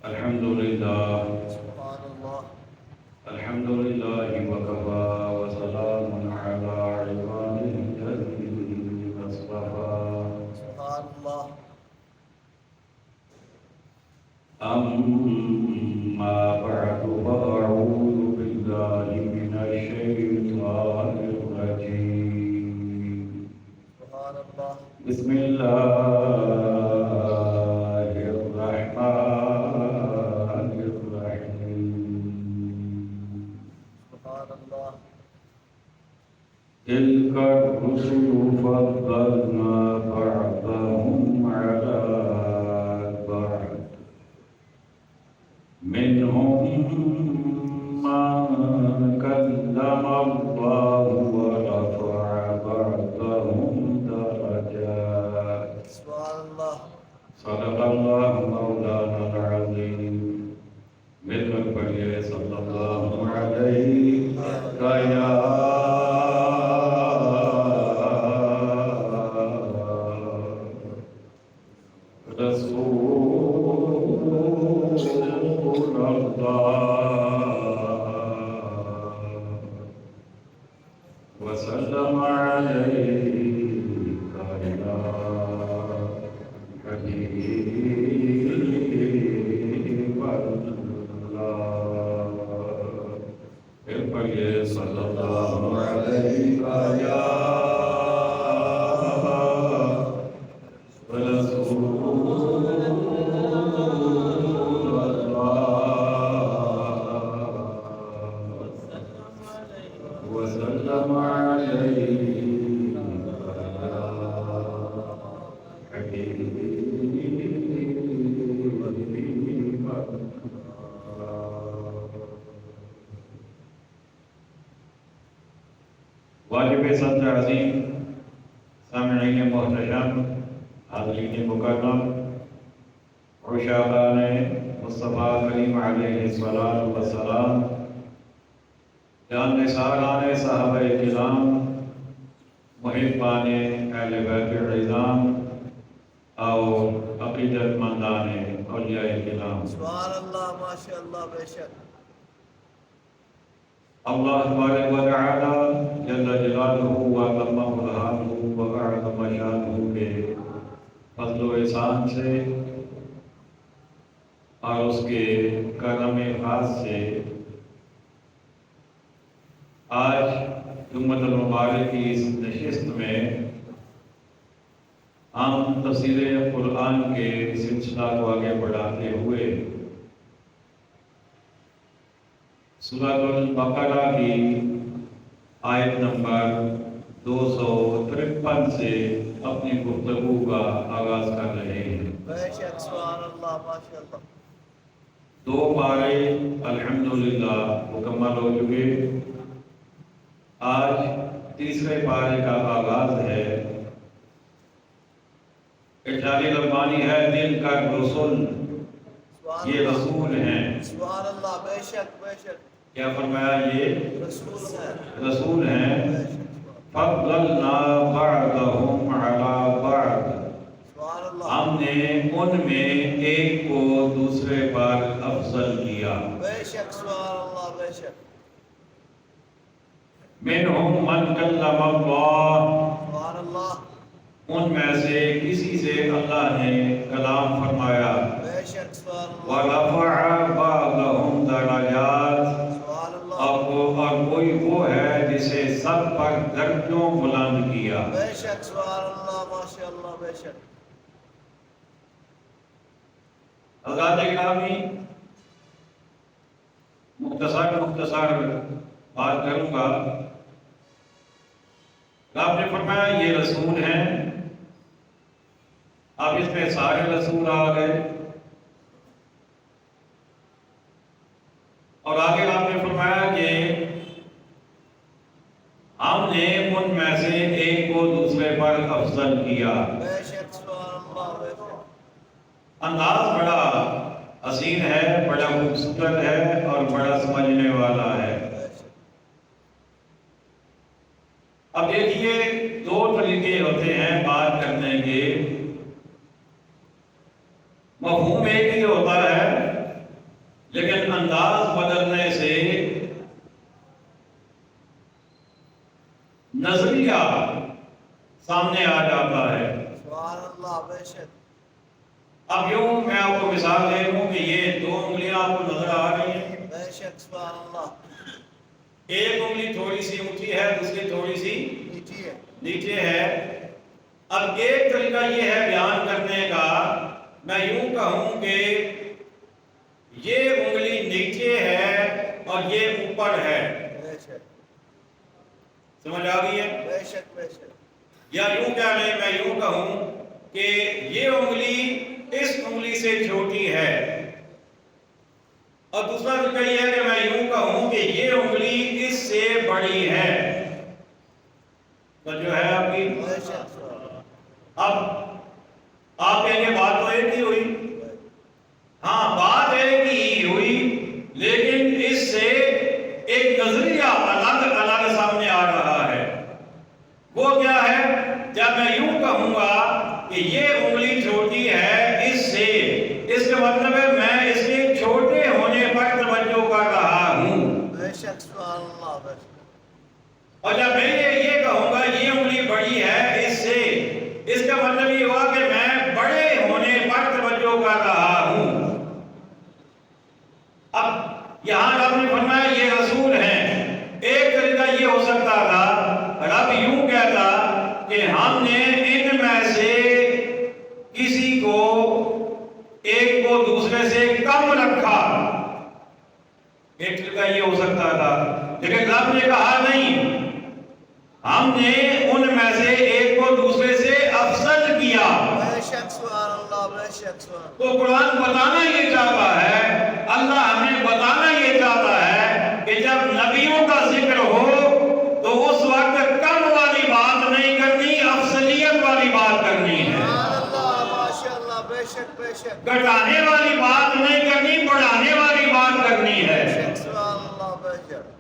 الحمد لله سبحان الله. الحمد لله وكفى وسلام على عباده الذين اصطفى سبحان الله. أما بعد فأعوذ بالله من الشيطان الرجيم سبحان الله. بسم الله الرحمن الرحيم سبحان الله. تلك الرسل فضلنا بعضهم على بعض منهم من كلم الله ورفع بعضهم درجات سبحان الله. صدق الله مولانا العظيم ملک پڑھیے صلی اللہ علیہ یا رسول اللہ وسلم علیہ یا حبیب اللہ پھر پڑھیے صلی اللہ علیہ یا وسلم عليه حبيب واجب صدر عظیم سامعین محترم حاضرین مکرم عشاقان مصطفیٰ کریم علیہ السلام جان نثاران صحابہ کرام محبان اہل بیت العظام اور عقیدت مندان اولیاء کرام سبحان الله. ما شاء الله. بشر. اللہ تبارک و تعالی جل جلالہ و تم برہانہ و اعظم شانہ کے فضل و احسان سے اور اس کے کرم خاص سے آج جمعۃ المبارک کی اس نشست میں ہم تفسیر قرآن کے سلسلہ کو آگے بڑھاتے ہوئے سورۃ البقرہ کی آیت نمبر 253 سے اپنی گفتگو کا آغاز کر رہے ہیں. بشر. سبحان الله. ما شاء الله. 2 پارے الحمدللہ مکمل ہو چکے. آج تیسرے پارے کا آغاز ہے. ارشاد ربانی ہے دل کا رسول سبحان یہ الله. رسول ہیں. سبحان الله. بشر. بشر. کیا فرمایا؟ یہ رسول ہے. رسول ہیں. بشر. فضلنا بعضهم على بعض سبحان الله. ہم نے ان میں ایک کو دوسرے پر افضل کیا. بشر. سبحان الله. بشر. منهم من کلم اللہ سبحان الله. ان میں سے کسی سے اللہ نے کلام فرمایا. بشر. سبحان الله. ورفع بعضهم درجات سبحان الله. اور کوئی وہ ہے جسے سب پر درجوں بلند کیا. بشر. سبحان الله. ما شاء الله. بشر. حضرات گرامی مختصر بات کروں گا. آپ نے فرمایا یہ رسول ہیں. اب اس میں سارے رسول آ گئے اور آگے آپ نے فرمایا کہ ہم نے ان میں سے ایک کو دوسرے پر افضل کیا. بشر. سبحان الله. بشر. انداز بڑا حسین ہے، بڑا خوبصورت ہے اور بڑا سمجھنے والا ہے. اب دیکھیے 2 طریقے ہوتے ہیں بات کرنے کے. مفہوم ایک ہی ہوتا ہے انداز بدلنے سے نظریہ سامنے آ جاتا ہے۔ سبحان اللہ، بے شک۔ اب یوں میں آپ کو مثال دے دوں کہ یہ دو انگلیاں آپ کو نظر آ رہی ہیں، بے شک، سبحان اللہ۔ ایک انگلی تھوڑی سی اونچی ہے، دوسری تھوڑی سی نیچی ہے۔ نیچے ہے۔ اب ایک طریقہ یہ ہے بیان کرنے کا، میں یوں کہوں کہ یہ انگلی نیچے ہے اور یہ اوپر ہے، بے شک، سمجھ آ گئی ہے؟ بے شک، بے شک۔ یا یوں کہہ لیں، میں یوں کہوں کہ یہ انگلی اس انگلی سے چھوٹی ہے، اور دوسرا طریقہ یہ ہے کہ میں یوں کہوں کہ یہ انگلی اس سے بڑی ہے، تو جو ہے آپ کی۔ بے شک، سبحان اللہ۔ اب آپ کہیں گے بات تو ایک ہی ہوئی، ہاں بات ایک ہی ہوئی، لیکن اس سے ایک نظریہ الگ الگ سامنے آ رہا ہے۔ وہ کیا ہے؟ جب میں یوں کہوں گا کہ یہ انگلی چھوٹی ہے اس سے، اس کا مطلب ہے میں اس کے چھوٹے ہونے پر توجہ کر رہا ہوں۔ بے شک، سبحان اللہ، بے شک۔ اور جب میں یہ کہوں گا یہ انگلی بڑی ہے اس سے، اس کا مطلب یہ ہوا کہ میں بڑے ہونے پر توجہ کر رہا ہوں۔ اب یہاں رب نے فرمایا یہ رسول ہیں۔ ایک طریقہ یہ ہو سکتا تھا، رب یوں کہتا کہ ہم نے ان میں سے کسی کو، ایک کو دوسرے سے کم رکھا، ایک طریقہ یہ ہو سکتا تھا، لیکن رب نے کہا نہیں، ہم نے ان میں سے ایک کو دوسرے سے افضل کیا۔ بے شک، سبحان اللہ، بے شک، سبحان اللہ۔ تو قرآن بتانا یہ چاہتا ہے، اللہ ہمیں بتانا یہ چاہتا ہے کہ جب نبیوں کا ذکر ہو تو اس وقت کم والی بات نہیں کرنی، افضلیت والی بات کرنی ہے۔ سبحان اللہ، ماشاء اللہ، بے شک، بے شک۔ گھٹانے والی بات نہیں کرنی، بڑھانے والی بات کرنی ہے۔ بے شک، سبحان اللہ، بے شک۔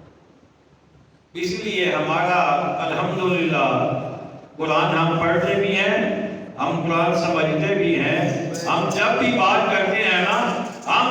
اس لیے ہمارا الحمدللہ قرآن ہم پڑھتے بھی ہیں، ہم قرآن سمجھتے بھی ہیں، ہم جب بھی بات کرتے ہیں نا، ہم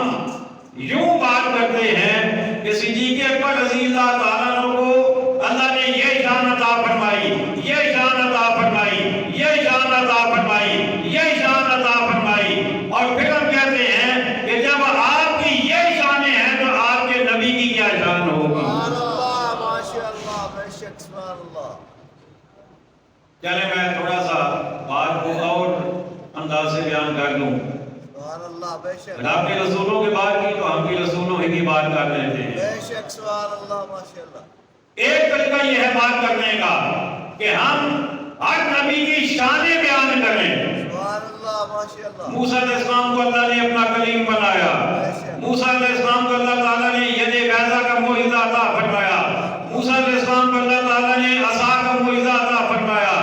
یوں بات کرتے ہیں کہ صدیق اکبر رضی اللہ تعالیٰ عنہ کو اللہ نے یہ شان عطا فرمائی، یہ شان عطا فرمائی، یہ شان عطا فرمائی، یہ شان عطا فرمائی، اور پھر ہم کہتے ہیں کہ جب آپ کی یہ شانیں ہیں تو آپ کے نبی کی کیا شان ہوگی۔ سبحان اللہ، ماشاء اللہ، بے شک، سبحان اللہ۔ چلے میں تھوڑا سا بات کو اور انداز سے بیان کر دوں۔ سبحان اللہ، بے شک، رب کے رسولوں کی بات کی تو ہم بھی رسولوں ہی کی بات کر لیتے ہیں۔ بے شک، سبحان اللہ، ماشاء اللہ۔ ایک طریقہ یہ ہے بات کرنے کا کہ ہم ہر نبی کی شانیں بیان کریں۔ سبحان اللہ، ماشاء اللہ۔ موسیٰ علیہ السلام کو اللہ نے اپنا کلیم بنایا، موسیٰ علیہ السلام کو اللہ تعالیٰ نے ید بیضا کا معجزہ عطا فرمایا، موسیٰ علیہ السلام کو اللہ تعالیٰ نے عصا کا معجزہ عطا فرمایا،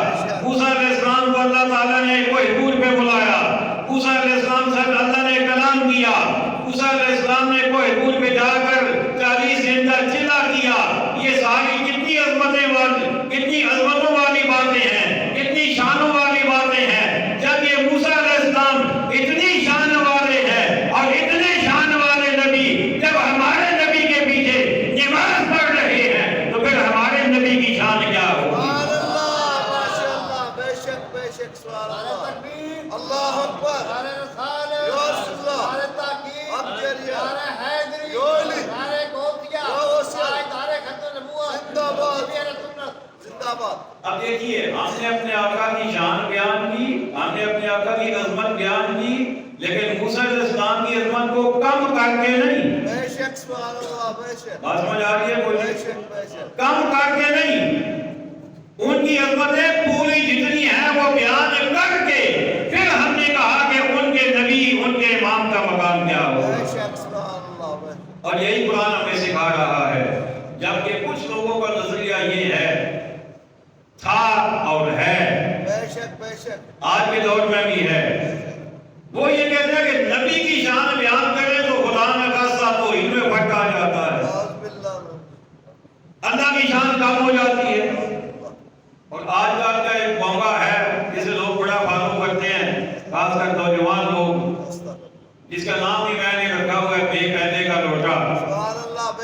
موسیٰ علیہ السلام کو اللہ تعالیٰ نے کوہ طور پہ بلایا، موسیٰ علیہ السلام سے اللہ نے کلام کیا، موسیٰ علیہ السلام نے کوہ طور پہ جا کر 40 دن کا چلا کیا۔ یہ ساری کتنی عظمتوں والی باتیں ہیں، کتنی شانوں والی باتیں ہیں۔ جب یہ موسیٰ علیہ السلام اتنی شان والے ہیں اور اتنے شان والے نبی جب ہمارے نبی کے پیچھے نماز پڑھ رہے ہیں تو پھر ہمارے نبی کی شان کیا ہوگی؟ سبحان اللہ، ماشاء اللہ، بے شک، بے شک، سبحان اللہ۔ اللہ اکبر، یا رسول اللہ، ابجریہ، یا علی، یا وسیع، زندہ باد، زندہ باد۔ اب دیکھیے، ہم نے اپنے آقا کی شان بیان کی، ہم نے اپنے آقا کی عظمت بیان کی، لیکن موسیٰ علیہ السلام کی عظمت کو کم کر کے نہیں۔ بے شک، سبحان اللہ، بے شک، بات سمجھ آ رہی ہے کوئی؟ بے شک، بے شک۔ کم کر کے نہیں، ان کی عظمتیں پوری جتنی ہیں وہ بیان کر کے پھر ہم نے کہا کہ ان کے نبی، ان کے امام کا مقام کیا ہو۔ بے شک، سبحان اللہ، بے شک۔ اور یہی قرآن ہمیں سکھا رہا ہے، جبکہ کچھ لوگوں کا نظریہ یہ ہے، تھا اور ہے، بے شک، بے شک، آج کے دور میں بھی ہے، وہ یہ کہتے ہیں کہ نبی کی شان بیان کریں تو خدا نہ خاصہ تو ان میں فرق آ جاتا ہے، اعوذ باللہ، اللہ کی شان کم ہو جاتی ہے۔ اور آج کل کا ایک موقع ہے جسے لوگ بڑا فالو کرتے ہیں، خاص کر نوجوان لوگ، جس کا نام بھی میں نے رکھا ہوا ہے بے قیدے کا لوٹا۔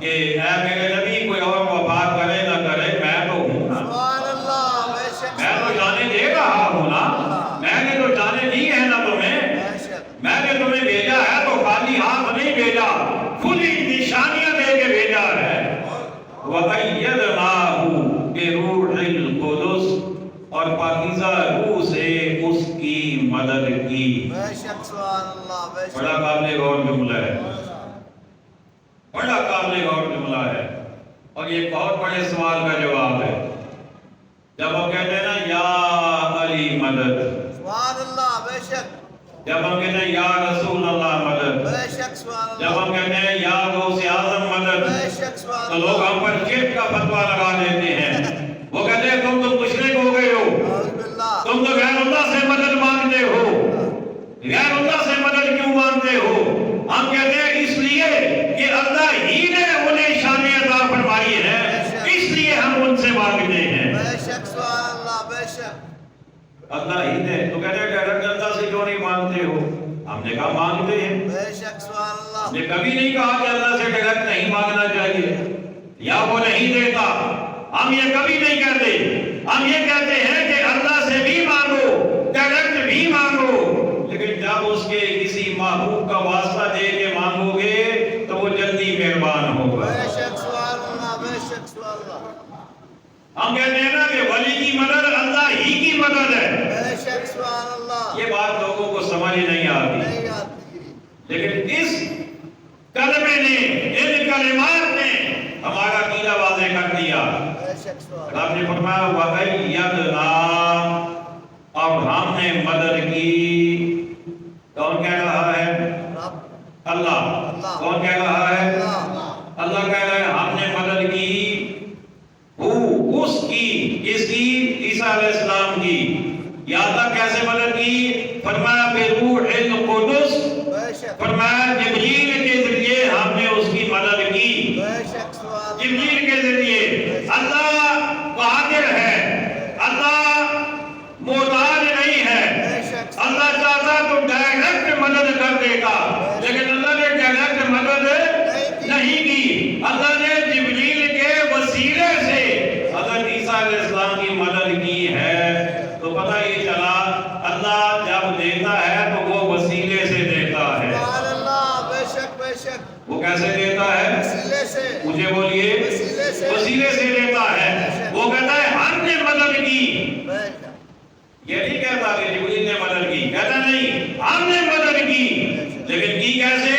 کہ اے میرے نبی کوئی اور وفات کرے نہ کرے میں تو ہوں نا، سبحان اللہ بے شک میں تو جانے دے رہا ہوں نا، میں نے تو جانے دی ہے نا تمہیں، بے شک میں نے تمہیں بھیجا ہے تو خالی ہاتھ نہیں بھیجا، کھلی نشانیاں دے کے بھیجا ہے۔ وَأَيَّدْنَاهُ بِرُوحِ الْقُدُسِ، اور پاکیزہ روح سے اس کی مدد کی۔ بے شک سبحان اللہ بے بڑا شک قابل غور جملہ ہے، بڑا قابل غور جملہ ہے، اور یہ بہت بڑے سوال کا جواب ہے۔ جب ہم کہتے ہیں نا یا علی مدد، سبحان اللہ بے شک جب ہم کہتے ہیں یا رسول اللہ مدد، بے شک سبحان جب اللہ ہم کہتے ہیں یا غوث اعظم مدد، بے شک سبحان تو لوگ اللہ ہم پر شرک کا فتویٰ لگا دیتے ہیں۔ وہ کہتے ہیں تم تو مشرک ہو گئے ہو، اعوذ باللہ تم تو غیر اللہ سے مدد مانگتے ہو، غیر اللہ سے مدد کیوں مانگتے ہو؟ ہم کہتے ہیں اس لیے کہ اللہ ہی نے انہیں شان عطا فرمائی ہے، اس لیے ہم ان سے مانگتے ہیں۔ بے شک سبحان اللہ بے شک اللہ ہی نے تو کہتے ہیں ڈائریکٹ اللہ سے کیوں نہیں مانگتے ہو؟ ہم نے کہا مانگتے ہیں، بے شک سبحان ہم اللہ نے کبھی نہیں کہا کہ اللہ سے ڈائریکٹ نہیں مانگنا چاہیے یا وہ نہیں دیتا، ہم یہ کبھی نہیں کہتے۔ ہم یہ کہتے ہیں کہ اللہ سے بھی مانگو، ڈائریکٹ بھی مانگو، لیکن جب اس کے کسی محبوب کا واسطہ دے کے مانگو گے تو وہ جلدی مہربان ہوگا۔ بے شک سبحان اللہ بے شک سبحان اللہ ہم کہتے ہیں نا کہ ولی کی مدد اللہ ہی کی مدد ہے، بے شک سبحان اللہ یہ بات لوگوں کو سمجھ نہیں آتی، نہیں آتی لیکن اس کلمے نے، ان کلمات نے ہمارا عقیدہ واضح کر دیا۔ بے شک سبحان آپ نے فرمایا وَأَيَّدْنَا، اور ہم نے مدد کی۔ کون کہہ رہا ہے؟ رب اللہ۔ کون کہہ رہا ہے؟ اللہ اللہ کہہ رہا ہے ہم نے مدد کی، اس کی، کس کی؟ عیسیٰ علیہ السلام کی۔ یاد تک کیسے مدد کی؟ فرمایا بِرُوحِ الْقُدُسِ، بے شک فرمایا جبریل کے ذریعے ہم نے اس کی مدد کی۔ بے شک سبحان اللہ جبریل کے ذریعے۔ اللہ قادر ہے، اللہ محتاج نہیں ہے، بے شک اللہ چاہتا تو ڈائریکٹ مدد کر دے گا، لیکن اللہ نے ڈائریکٹ مدد نہیں کی۔ اللہ نے جبریل کے وسیلے سے حضرت عیسیٰ علیہ السلام کی مدد کی ہے۔ تو پتہ یہ چلا اللہ جب دیتا ہے تو وہ وسیلے سے دیتا ہے۔ سبحان اللہ بے شک بے شک وہ کیسے دیتا ہے؟ وسیلے سے مجھے بولیے، وسیلے سے وسیلے سے دیتا ہے۔ وہ کہتا ہے ہم نے مدد کی، بے شک یہ نہیں کہتا کہ جبریل نے مدد کی، کہتا نہیں ہم نے مدد کی، لیکن کی کیسے؟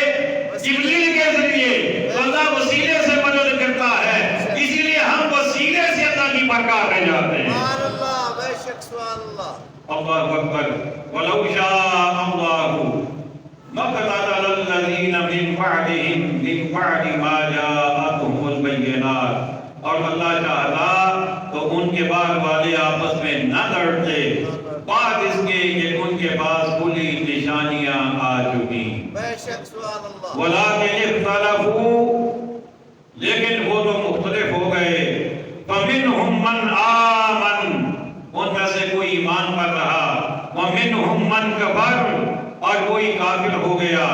جبریل کے ذریعے۔ تو اللہ وسیلے سے مدد کرتا ہے، اسی لیے ہم وسیلے سے اللہ کی برکات میں جاتے ہیں۔ سبحان اللہ بے شک سبحان اللہ اللہ اکبر۔ وَلَوْ شَاءَ اللَّهُ مَقْتَتَلَ الَّذِينَ مِنْ بَعْدِ مَا جَاءَتْهُمُ الْبَيِّنَاتُ، اور اللہ چاہتا تو ان کے بعد والے آپس میں نہ لڑتے بعد اس کے کہ ان کے پاس کھلی نشانیاں آ چکی۔ بے شک سبحان اللہ وَلَٰكِنِ اخْتَلَفُوا، لیکن وہ تو مختلف ہو گئے۔ فَمِنْهُمْ مَنْ آمَنَ، ان میں سے کوئی ایمان پر رہا، وَمِنْهُمْ مَنْ كَفَرَ، اور کوئی کافر ہو گیا۔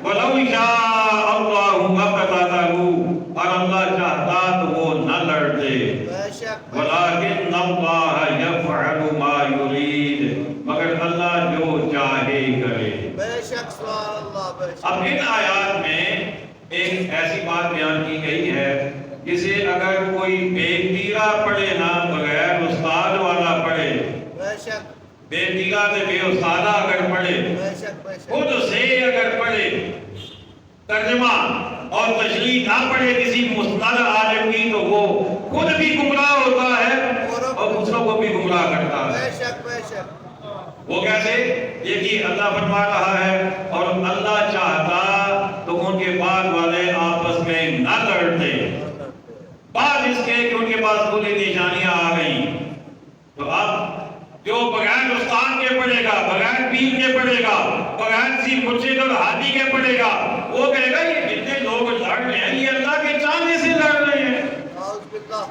وَلَوْ شَاءَ اللَّهُ مَا اقْتَتَلُوا، اور اللہ چاہتا تو وہ نہ لڑتے۔ بے شک وَلَٰكِنَّ اللَّهَ يَفْعَلُ مَا يُرِيدُ، مگر اللہ جو چاہے کرے۔ بے شک سبحان اللہ بے شک اب ان آیات میں ایک ایسی بات بیان کی گئی ہے جسے اگر کوئی بے تیرا پڑھے نا، بغیر استاد والا پڑھے، بے شک بے تیرا سے بے استادہ اگر پڑھے، بے شک بے شک خود سے اگر پڑھے، ترجمہ اور تشریح نہ پڑھے کسی مستند عالم کی، تو وہ خود بھی گمراہ ہوتا ہے اور دوسروں کو بھی گمراہ کرتا ہے۔ بے شک بے شک وہ کیسے؟ دیکھیے اللہ فرما رہا ہے اور اللہ چاہتا تو ان کے بعد والے آپس میں نہ لڑتے بعد اس کے کہ ان کے پاس کھلی نشانیاں آ گئیں۔ تو اب جو بغیر استاد کے پڑھے گا، بغیر پیر کے پڑھے گا، بغیر کسی مرشد اور ہادی کے پڑھے گا، وہ کہے گا یہ جتنے لوگ لڑ رہے ہیں یہ اللہ کے چاہنے سے لڑ رہے ہیں۔ اعوذ باللہ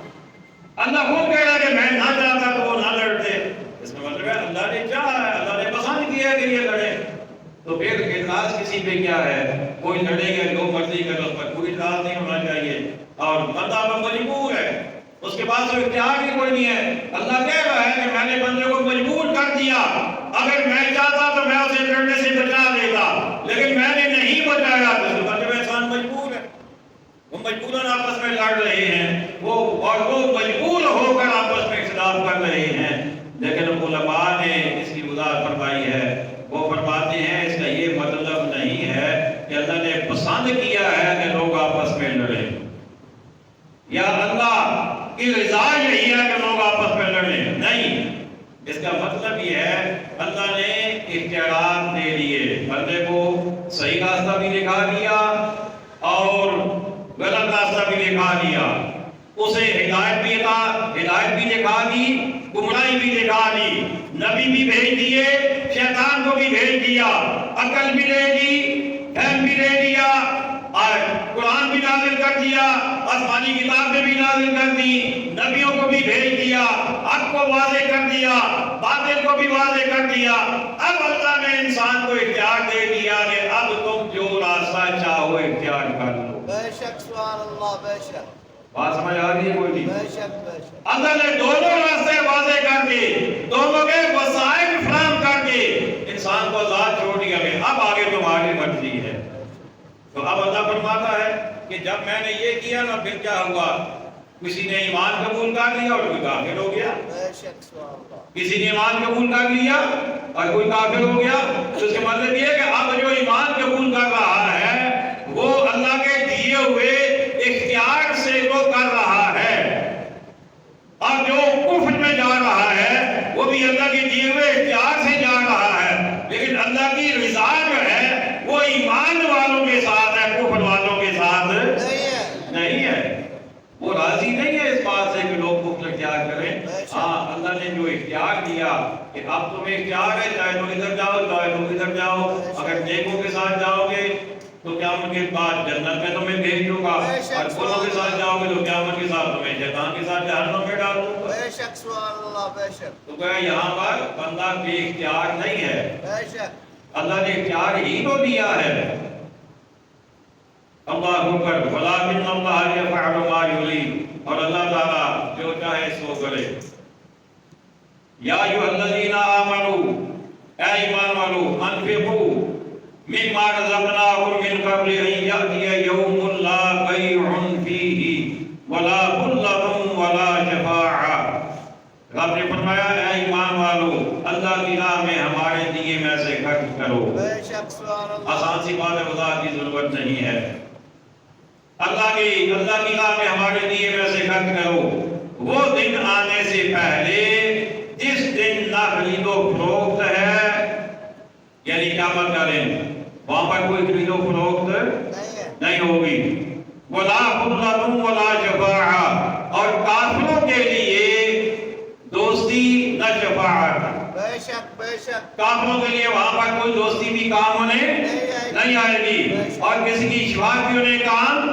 اللہ خود کہہ رہا ہے کہ میں نہ چاہتا تو وہ نہ لڑتے، اس کا مطلب ہے اللہ نے چاہا ہے، اللہ نے پسند کیا کہ یہ لڑے۔ تو پھر اعتراض کسی پہ کیا ہے؟ کوئی لڑے گا جو مرضی کرے، اس پر کوئی اعتراض نہیں ہونا چاہیے۔ کے پاس تو اختیار بھی کوئی نہیں ہے. اللہ کہہ رہا ہے کہ میں نے بندے کو مجبور کر دیا. اگر میں چاہتا تو میں اسے لڑنے سے بچا دیتا، لیکن میں نے نہیں بچایا. تو بندے میں انسان مجبور ہے، وہ مجبوراً آپس میں لڑ رہے ہیں، وہ مجبور ہو کر آپس میں اختلاف کر رہے ہیں. لیکن علماء نے اس کی وضاحت فرمائی ہے. وہ فرماتے ہیں اس کا یہ مطلب نہیں ہے کہ اللہ نے پسند کیا ہے کہ لوگ آپس میں لڑیں، یا اللہ کی رضا یہی ہے کہ لوگ آپس میں لڑیں. نہیں، اس کا مطلب یہ ہے اللہ نے اختیارات دے دیے، بندے کو صحیح راستہ بھی دکھا دیا اور غلط راستہ بھی دکھا دیا. اسے ہدایت بھی دکھا دی، گمراہی بھی دکھا دی. نبی بھی بھیج دیے، شیطان کو بھی بھیج دیا، عقل بھی دے دی، فہم بھی دے دیا، اور قرآن بھی نازل کر دیا، آسمانی کتابیں بھی نازل کر دی، نبیوں کو بھی بھیج دیا، حق کو واضح کر دیا، باطل کو بھی واضح کر دیا. اب اللہ نے انسان کو اختیار دے دیا کہ اب تم جو راستہ چاہو اختیار کر لو. بے شک سبحان اللہ، بے شک. بات سمجھ آ رہی ہے کوئی نہیں؟ بے شک بے شک. اللہ نے دونوں راستے واضح کر دیے، دونوں کے وسائل فراہم کر کے انسان کو آزاد چھوڑ دیا کہ اب آگے تمہاری مرضی ہے. تو اب اللہ فرماتا ہے کہ جب میں نے یہ کیا نا پھر کیا ہوا؟ کسی نے ایمان قبول کر لیا اور کوئی کافر ہو گیا. بے شک سبحان اللہ. کسی نے ایمان قبول کر لیا اور کوئی کافر ہو گیا. تو اس کا مطلب یہ ہے کہ اب جو ایمان قبول کر رہا ہے وہ اللہ کے دیے ہوئے اختیار سے وہ کر رہا ہے، اور جو کفر میں جا رہا ہے وہ بھی اللہ کے دیے ہوئے اختیار سے جا رہا ہے. لیکن اللہ کی رضا جو ہے وہ ایمان والوں کے ساتھ ہے، کفر والوں کے ساتھ نہیں ہے. وہ راضی نہیں ہے اس بات سے کہ لوگ کفر اختیار کریں. ہاں، اللہ نے جو اختیار دیا کہ اب تمہیں اختیار ہے، چاہے تم ادھر جاؤ چاہے تم ادھر جاؤ. اگر نیکوں کے ساتھ جاؤ گے تو قیامت کے بعد جنت میں تمہیں بھیج دوں گا، اور بروں کے ساتھ جاؤ گے تو قیامت کے ساتھ تمہیں شیطان کے ساتھ جہنم میں ڈال دوں گا. بے شک سبحان اللہ، بے شک. تو کہ یہاں پر بندہ بے اختیار نہیں ہے، بے شک. اللہ نے اختیار ہی تو دیا ہے. اللہ اکبر. ولکن اللہ یفعل ما یرید. اور اللہ تعالیٰ جو چاہے سو کرے. یا ایھا الذین آمنوا، اے ایمان والو، انفقوا مما رزقناکم من قبل ان یأتی یوم لا بیع فیہ ولا خلۃ ولا شفاعہ. رب نے فرمایا اے ایمان والو، اللہ کی راہ میں ہمارے دیے میں سے خرچ کرو. بے شک سبحان اللہ. آسان سی بات ہے، وضاحت کی ضرورت نہیں ہے. اللہ کی راہ میں ہمارے دیے میں سے خرچ کرو. وہ دن آنے سے پہلے جس دن نہ خرید و فروخت ہے، یعنی قیامت کا دن، وہاں پر کوئی خرید و فروخت نہیں ہوگی. ولا خلۃ ولا شفاعہ. اور کافروں کے لیے دوستی نہ شفاعت. بے شک بے شک. کافروں کے لیے وہاں پر کوئی دوستی بھی کام ہونے نہیں آئے گی، اور کسی کی شفاعت بھی انہیں کام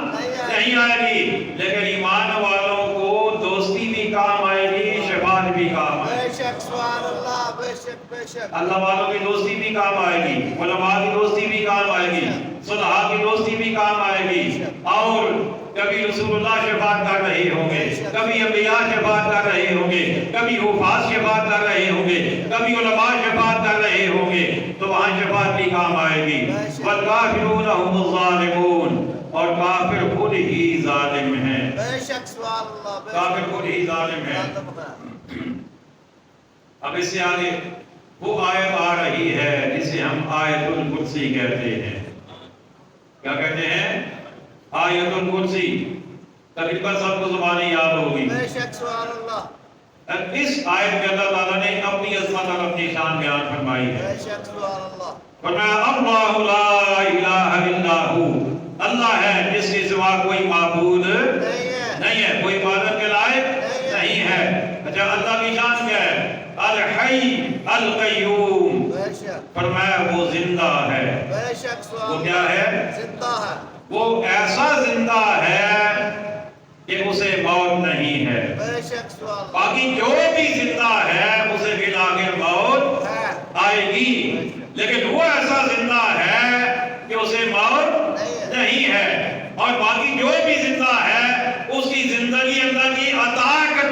نہیں آئے گی. لیکن ایمان والوں کو دوستی بھی کام آئے گی، شفاعت بھی کام آئے گی. بے شک سبحان اللہ، بے شک بے شک. اللہ والوں کی دوستی بھی کام آئے گی، علماء کی دوستی بھی کام آئے گی، صلحاء کی دوستی بھی کام آئے گی. اور کبھی رسول اللہ شفاعت کر رہے ہوں گے، کبھی انبیاء شفاعت کر رہے ہوں گے، کبھی حفاظ شفاعت کر رہے ہوں گے، کبھی علماء شفاعت کر رہے ہوں گے، تو وہاں شفاعت بھی کام آئے گی. والکافرون هم الظالمون. اور کافر خود ہی ظالم ہیں. بے شک سبحان اللہ، بے شک. کافر خود ہی ظالم ہیں. اب اس سے آگے وہ آیت آ رہی ہے جسے ہم آیت الکرسی کہتے ہیں. کیا کہتے ہیں؟ آیت الکرسی. تقریباً سب کو زبانی یاد ہوگی. بے شک سبحان اللہ. اس آیت میں اللہ تعالیٰ نے اپنی عظمت اور اپنی شان بیان فرمائی ہے. بے شک سبحان اللہ. فرمایا اللہ لا الہ الا ہو. اللہ ہے جس کے سوا کوئی معبود نہیں ہے، کوئی عبادت کے لائق نہیں ہے. اچھا، اللہ کی شان کیا ہے؟ الحی القیوم. بے شک. فرمایا وہ زندہ ہے. بے شک سبحان اللہ. وہ کیا ہے؟ زندہ ہے. وہ ایسا زندہ ہے کہ اسے موت نہیں ہے. بے شک سبحان اللہ. باقی جو بھی زندہ ہے اسے بالآخر موت آئے گی، لیکن وہ ایسا زندہ ہے کہ اسے موت نہیں ہے. اور باقی جو بھی زندہ ہے اس کی زندگی اللہ کی عطا کر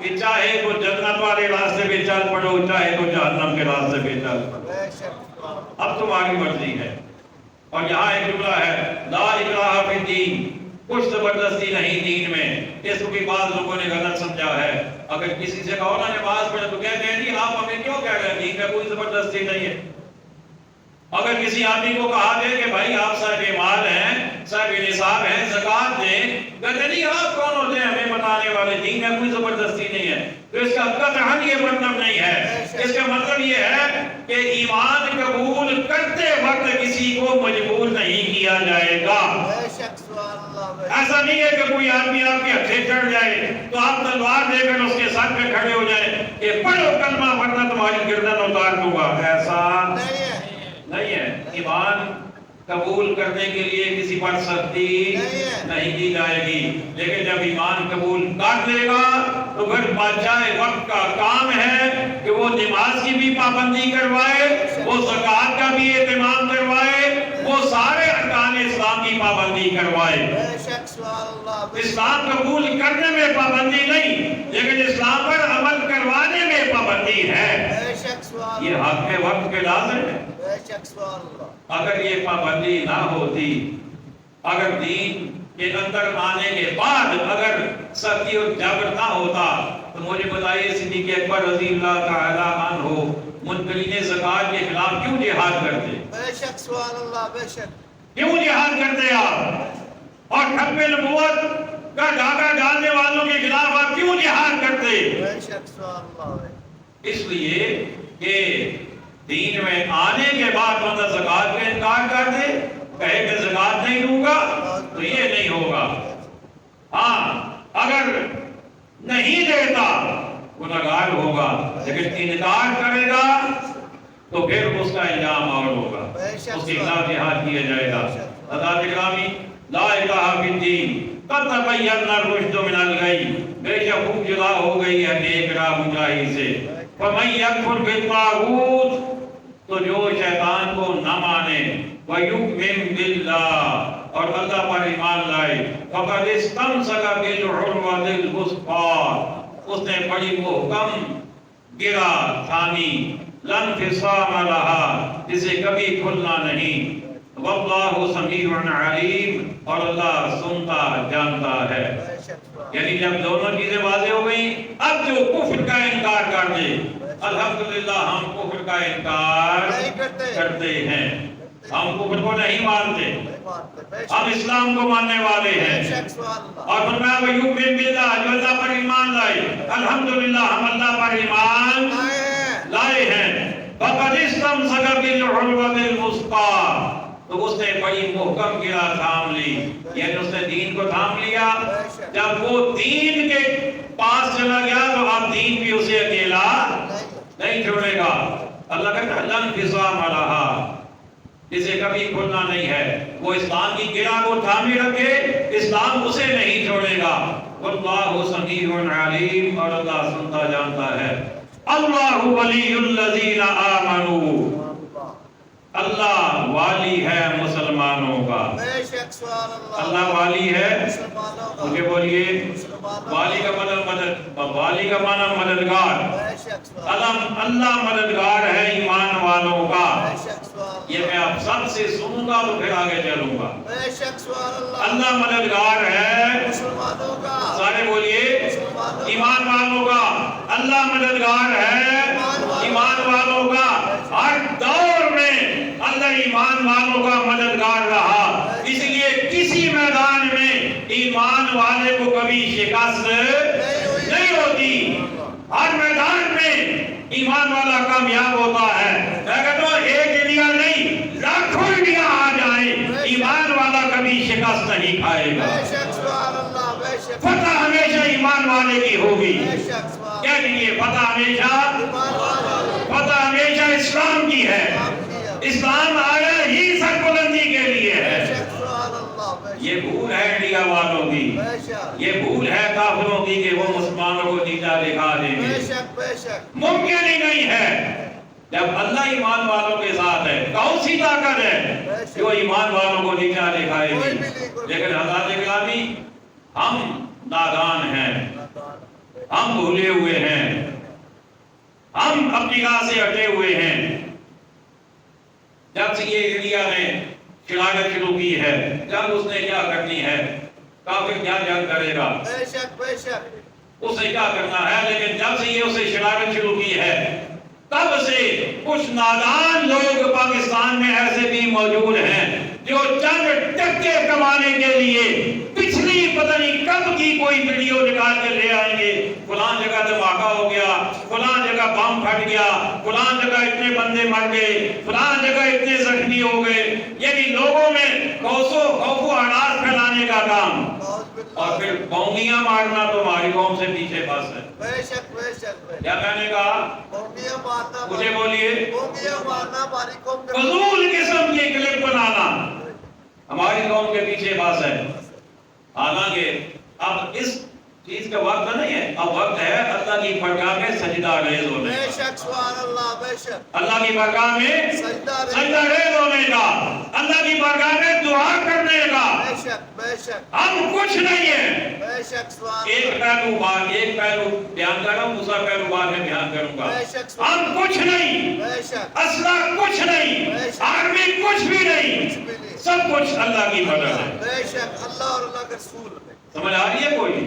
کہ چاہے تو جنت والے راستے پہ چل پڑو، چاہے تو جہنم کے راستے پہ چل پڑو، اب تمہاری مرضی ہے۔ اور یہاں ایک جملہ ہے لا اکراہ فی الدین، کچھ زبردستی نہیں دین میں۔ اس کو بھی بعض لوگوں نے غلط سمجھا ہے۔ اگر کسی سے کہو نا نماز پڑھے تو کہتے ہیں جی آپ ہمیں کیوں کہہ رہے ہیں دین میں کوئی زبردستی نہیں ہے۔ اگر کسی آدمی کو کہا دے کہ بھائی آپ صاحب مال ہیں، صاحب نصاب ہیں، زکوٰۃ دیں، کہتے نہیں آپ کون ہوتے ہیں ہمیں بتانے والے، دین میں کوئی زبردستی نہیں ہے، تو اس کا قطعاً یہ مطلب نہیں ہے۔ اس کا مطلب یہ ہے کہ ایمان قبول کرتے وقت کسی کو مجبور نہیں کیا جائے گا۔ ایسا نہیں ہے کہ کوئی آدمی آپ کے ہتھے چڑھ جائے تو آپ تلوار دے کر اس کے سر پہ کھڑے ہو جائیں کہ پڑھو کلمہ ورنہ تمہاری گردن اتار دوں گا، ایسا نہیں ہے۔ ایمان قبول کرنے کے لیے کسی پر سختی نہیں کی جائے گی، لیکن جب ایمان قبول کر دے گا تو پھر بادشاہ وقت کا کام ہے کہ وہ نماز کی بھی پابندی کروائے، وہ زکوٰۃ کا بھی اہتمام کروائے، وہ سارے ارکان اسلام کی پابندی کروائے۔ اسلام قبول کرنے میں پابندی نہیں، لیکن اسلام پر عمل کروانے میں پابندی ہے۔ یہ حق وقت کے لازم ہے۔ اگر یہ پابندی نہ ہوتی، اگر دین کے اندر آنے کے بعد اگر سختی اور جبر نہ ہوتا تو مجھے بتائیے صدیق اکبر رضی اللہ تعالی عنہ منکرین زکوٰۃ کے خلاف کیوں جہاد کرتے؟ بے شک سبحان اللہ، بے شک کیوں جہاد کرتے آپ؟ اور ختم نبوت کا ڈاکہ ڈالنے والوں کے خلاف آپ کیوں جہاد کرتے؟ بے شک سبحان اللہ، اس لیے کہ دین میں آنے کے بعد بندہ زکوٰۃ کا انکار کر دے، کہے کہ زکوٰۃ نہیں دوں گا، تو یہ نہیں ہوگا۔ ہاں اگر نہیں دیتا گنہگار ہوگا، لیکن انکار کرے گا تو پھر اس کا الزام اور ہوگا، اس کے خلاف جہاد کیا جائے گا۔ حضرات گرامی، لا الہ فی الدین قد تبین الرشد من الغی، بے شک خوب جدا ہو گئی ہے نیک راہ بجائی سے۔ فمن یکفر بالطاغوت، تو جو شیطان کو نہ مانے، وَيُؤْمِن بِاللَّهِ، اور اللہ پر ایمان لائے، فَقَدِ اسْتَمْسَكَ بِالْعُرْوَةِ الْوُثْقَىٰ، اس نے بڑی محکم گرا تھامی، لَا انفصام لَهَا، جسے کبھی کھلنا نہیں۔ وَاللَّهُ سَمِيعٌ عَلِيمٌ، اور اللہ سنتا جانتا ہے۔ یعنی جب دونوں چیزیں واضح ہو گئیں، اب جو کفر کا انکار کر دے، الحمدللہ ہم کفر کا انکار کرتے ہیں، ہم کفر کو نہیں مانتے، ہم اسلام کو ماننے والے ہیں۔ اور فرمایا وَيُؤْمِن بِاللَّهِ، جو اللہ پر ایمان لائے، الحمدللہ ہم اللہ پر ایمان لائے ہیں۔ فَقَدِ اسْتَمْسَكَ بِالْعُرْوَةِ الْوُثْقَىٰ، تو اس نے بڑی محکم گرا تھام لی، یعنی اس نے دین کو تھام لیا۔ جب وہ دین کے پاس چلا گیا تو اب دین بھی اسے اکیلا نہیں چھوڑے گا۔ اللہ کہتا ہے لن انفصام لہا، اسے کبھی کھلنا نہیں ہے۔ وہ اسلام کی گرہ کو تھامے رکھے، اسلام اسے نہیں چھوڑے گا۔ واللہ سمیع علیم، اور اللہ سنتا جانتا ہے۔ اللہ ولی الذین آمنوا، اللہ والی ہے مسلمانوں کا۔ اللہ والی ہے، مجھے بولیے والی کا معنی مددگار۔ اللہ مددگار ہے ایمان والوں کا۔ یہ میں آپ سب سے سنوں گا تو پھر آگے چلوں گا۔ اللہ مددگار ہے، سارے بولیے ایمان والوں کا۔ اللہ مددگار ہے ایمان والوں کا۔ ہر دور میں اللہ ایمان والوں کا مددگار رہا، اس لیے کسی میدان میں ایمان والے کو کبھی شکست نہیں ہوتی۔ ہر میدان میں ایمان والا کامیاب ہوتا ہے۔ اگر تو ایک انڈیا نہیں، لاکھوں انڈیا آ جائیں، ایمان والا کبھی شکست نہیں کھائے گا۔ فتح ہمیشہ ایمان والے کی ہوگی۔ کیا لیجیے فتح ہمیشہ اسلام کی ہے۔ اسلام آیا ہی سربلندی کے لیے ہے۔ یہ بھول ہے انڈیا والوں کی، یہ بھول ہے کافروں کی کہ وہ مسلمانوں کو نیچا دکھا دیں گے۔ ممکن ہی نہیں ہے۔ جب اللہ ایمان والوں کے ساتھ ہے، کون سی طاقت ہے جو ایمان والوں کو نیچا دکھائے گی؟ لیکن حضرات گرامی، ہم نادان ہیں، ہم بھولے ہوئے ہیں، ہم اپنی راہ سے ہٹے ہوئے ہیں۔ جب سے یہ انڈیا نے شرارت شروع کی ہے، جب اس نے کیا کرنی ہے، کافر کیا جنگ کرے گا، بے شک بے شک اسے کیا کرنا ہے، لیکن جب سے یہ اسے شرارت شروع کی ہے، تب سے کچھ نادان لوگ پاکستان میں ایسے بھی موجود ہیں جو چند ٹکے کمانے کے لیے پچھلی پتہ نہیں کب کی کوئی ویڈیو نکال کے لے آئیں گے، فلاں جگہ دھماکہ ہو گیا، فلاں جگہ بم پھٹ گیا، فلاں جگہ اتنے بندے مر گئے، فلاں جگہ اتنے زخمی ہو گئے، یعنی لوگوں میں خوف و ہراس پھیلانے کا کام، اور پھر بونگیاں مارنا تو ہماری قوم سے پیچھے بس ہے۔ بے شک بے شک کیا میں نے کہا؟ بونگیاں مارنا، مجھے بولیے، بونگیاں مارنا ہماری قوم کا فضول قسم کی کلپ بنانا ہماری قوم کے پیچھے بس ہے۔ حالانکہ اب اس چیز کا وقت نہیں ہے، اب وقت ہے اللہ کی بارگاہ میں سجدہ ریز ہونے بے کا، شک سبحان اللہ بے شک اللہ کی بارگاہ میں سجدہ ریز ہونے کا، اللہ کی بارگاہ میں دعا کرنے کا۔ بے شک بے شک ہم کچھ نہیں ہیں۔ بے شک سبحان ایک پہلو بیان کر رہا ہوں، دوسرا پہلو بعد میں بیان کروں گا۔ بے شک ہم کچھ نہیں، بے شک اسلحہ کچھ نہیں، آرمی کچھ بھی نہیں، سب کچھ اللہ کی مدد ہے۔ بے شک اللہ اور اللہ کے رسول میں سمجھ آ رہی ہے کوئی؟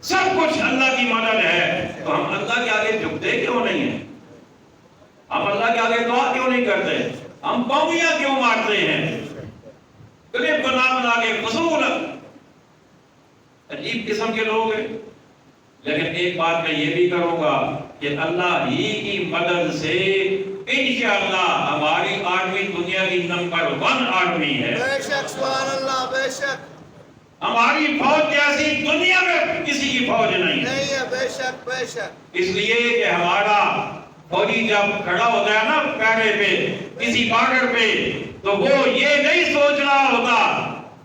سب کچھ اللہ کی مدد ہے، تو ہم اللہ کے آگے جھکتے کیوں نہیں ہیں؟ ہم اللہ کے آگے دعا کیوں نہیں کرتے؟ ہم بونگیاں کیوں مارتے ہیں؟ کلپ بنا بنا کے فضول عجیب قسم کے لوگ ہیں۔ لیکن ایک بات میں یہ بھی کروں گا کہ اللہ ہی کی مدد سے انشاءاللہ ہماری آرمی دنیا کی نمبر 1 آرمی ہے۔ بے شک سبحان اللہ بے شک ہماری فوج جیسی دنیا میں کسی کی فوج نہیں ہے۔ نہیں ہے بے شک بے شک اس لیے کہ ہمارا فوجی جب کھڑا ہوتا ہے نا پیرے پہ کسی بارڈر پہ، تو وہ یہ نہیں سوچ رہا ہوتا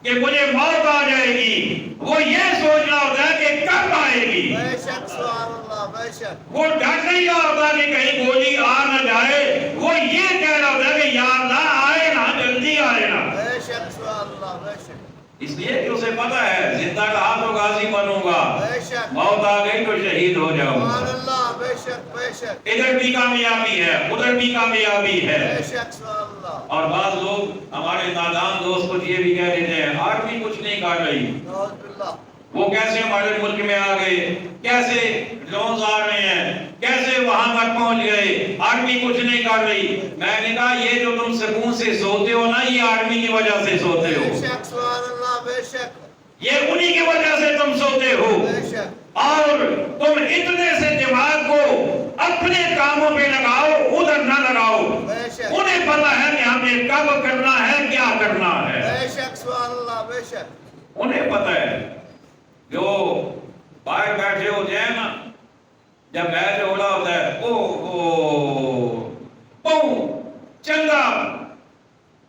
کہ مجھے موت آ جائے گی، وہ یہ سوچ رہا ہوتا ہے کہ کب آئے گی۔ بے شک سبحان اللہ بے شک وہ ڈر نہیں رہا ہوتا کہ کہیں گولی آ نہ جائے، وہ یہ کہہ رہا ہوتا ہے کہ یا اللہ آئے نا، جلدی آئے نا۔ بے شک سبحان اللہ بے شک اس لیے کہ اسے پتا ہے زندہ رہا تو غازی بنوں گا، بے شک موت آ گئی تو شہید ہو جاؤں گا۔ سبحان اللہ بے شک بے شک ادھر بھی کامیابی ہے، ادھر بھی کامیابی ہے۔ بے شک سبحان اللہ اور بعض لوگ ہمارے نادان دوست کچھ یہ بھی کہہ دیتے ہیں آرمی کچھ نہیں کر رہی، نعوذ باللہ وہ کیسے ہمارے ملک میں آ گئے، کیسے ڈرونز آ رہے ہیں، کیسے وہاں تک پہنچ گئے، آرمی کچھ نہیں کر رہی۔ میں نے کہا یہ جو تم سکون سے سوتے ہو نا، یہ آرمی کی وجہ سے سوتے ہو، بے شک سبحان اللہ بے شک یہ انہی کی وجہ سے تم سوتے ہو۔ بے شک اور تم اتنے سے دماغ کو اپنے کاموں پہ لگاؤ، ادھر نہ لگاؤ۔ بے شک انہیں پتا ہے کہ ہمیں کب کرنا ہے، کیا کرنا ہے، بے شک سبحان اللہ بے شک انہیں پتا ہے۔ جو باہر بیٹھے ہوتے ہیں نا، جب میچ ہو رہا ہوتا ہے، چنگا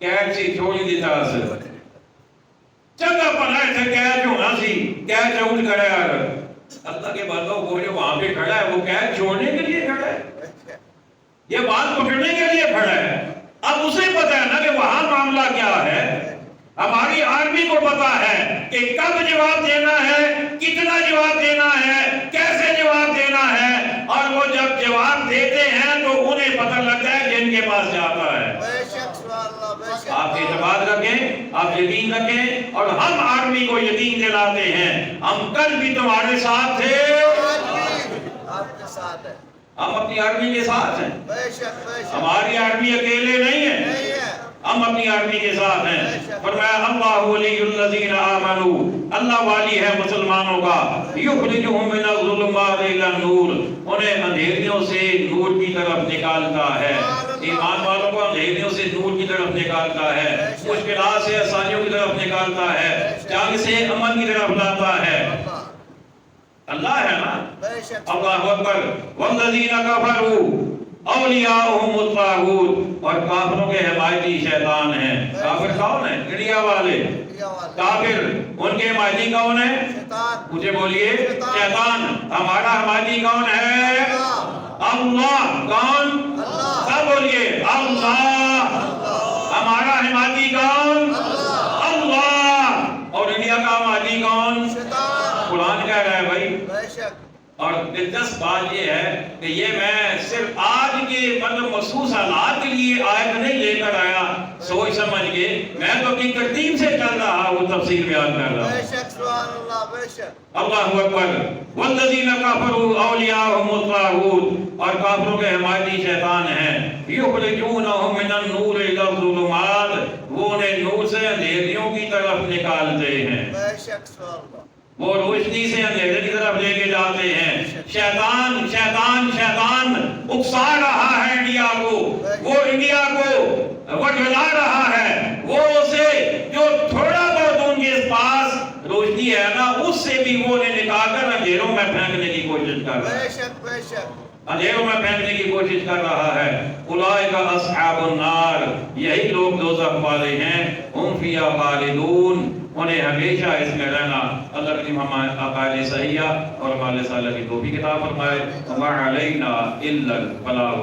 کیچ سی چھوڑی دیتا سے چنگا پڑھائے تھے کیچ ہونا سی، کیچ آؤٹ کرے آر اللہ کے بندوں کو جو وہاں پہ کھڑا ہے وہ کیچ چھوڑنے کے لیے کھڑا ہے، یہ بات پکڑنے کے لیے کھڑا ہے۔ اب اسے پتا ہے نا کہ وہاں معاملہ کیا ہے۔ ہماری آرمی کو پتا ہے کہ کب جواب دینا ہے، کتنا جواب دینا ہے، کیسے جواب دینا ہے، اور وہ جب جواب دیتے ہیں تو انہیں پتہ لگتا ہے جن کے پاس جاتا ہے۔ بے شک سبحان اللہ بے شک آپ اعتماد رکھیں، آپ یقین رکھیں، اور ہم آرمی کو یقین دلاتے ہیں ہم کل بھی تمہارے ساتھ تھے، آج بھی آپ کے ساتھ ہے۔ ہم اپنی آرمی کے ساتھ ہیں، بے شک بے شک ہماری آرمی اکیلے نہیں ہے، نہیں ہے ہم اپنی آرمی کے ساتھ ہیں۔ فرمایا اللہ ولی الذین آمنوا، اللہ والی ہے مسلمانوں کا، یخرجہم من الظلمات الی النور، انہیں اندھیریوں سے نور کی طرف نکالتا ہے۔ ایمان والوں کو اندھیریوں سے نور کی طرف نکالتا ہے، مشکلات سے آسانیوں کی طرف نکالتا ہے، جنگ سے امن کی طرف لاتا ہے۔ اللہ ہے نا، بے شک اللہ اکبر۔ والذین کفروا اولیاءہم الطاغوت، اور کافروں کے حمایتی شیطان ہیں۔ کافر کون ہیں؟ انڈیا والے کافر، ان کے حمایتی کون ہیں؟ شیطان مجھے بولیے، شیطان۔ ہمارا حمایتی کون ہے؟ اللہ۔ کون؟ سب بولیے اللہ۔ ہمارا حمایتی کون؟ اللہ۔ اور انڈیا کا حمایتی کون؟ شیطان قرآن کہہ رہا ہے بھائی، بے شک اور دلچسپ بات یہ ہے کہ یہ میں صرف آج کے مطلب مخصوص حالات کے لیے آیت نہیں لے کر آیا سوچ سمجھ کے، میں تو اپنی ترتیب سے چل رہا وہ تفسیر بیان کر رہا ہوں۔ بے شک سبحان اللہ، بے شک اللہ اکبر۔ والذین کفروا اولیاءهم الطاغوت، اور کافروں کے حمایتی شیطان ہیں، یخرجونہم من النور الی الظلمات، وہ انہیں نور سے اندھیریوں کی طرف نکالتے ہیں، بے شک سبحان اللہ، وہ روشنی سے اندھیرے کی طرف لے کے جاتے ہیں۔ شیطان شیطان شیطان اکسا رہا ہے انڈیا کو، وہ انڈیا کو وٹلا رہا ہے، وہ اسے جو تھوڑا بہت ان کے پاس روشنی ہے نا اس سے بھی وہ انہیں نکال کر اندھیروں میں پھینکنے کی کوشش کر رہا ہے، بے شک بے شک، اندھیروں میں پھینکنے کی کوشش کر رہا ہے۔ اولئک اصحاب النار، یہی لوگ دوزخ والے ہیں، ہم فیہا خالدون، انہیں ہمیشہ اس میں رہنا۔ اللہ کریم ہمارے عقائد صحیحہ اور ہمارے صالح کی توفیق عطا فرمائے۔ وما علینا الا البلاغ۔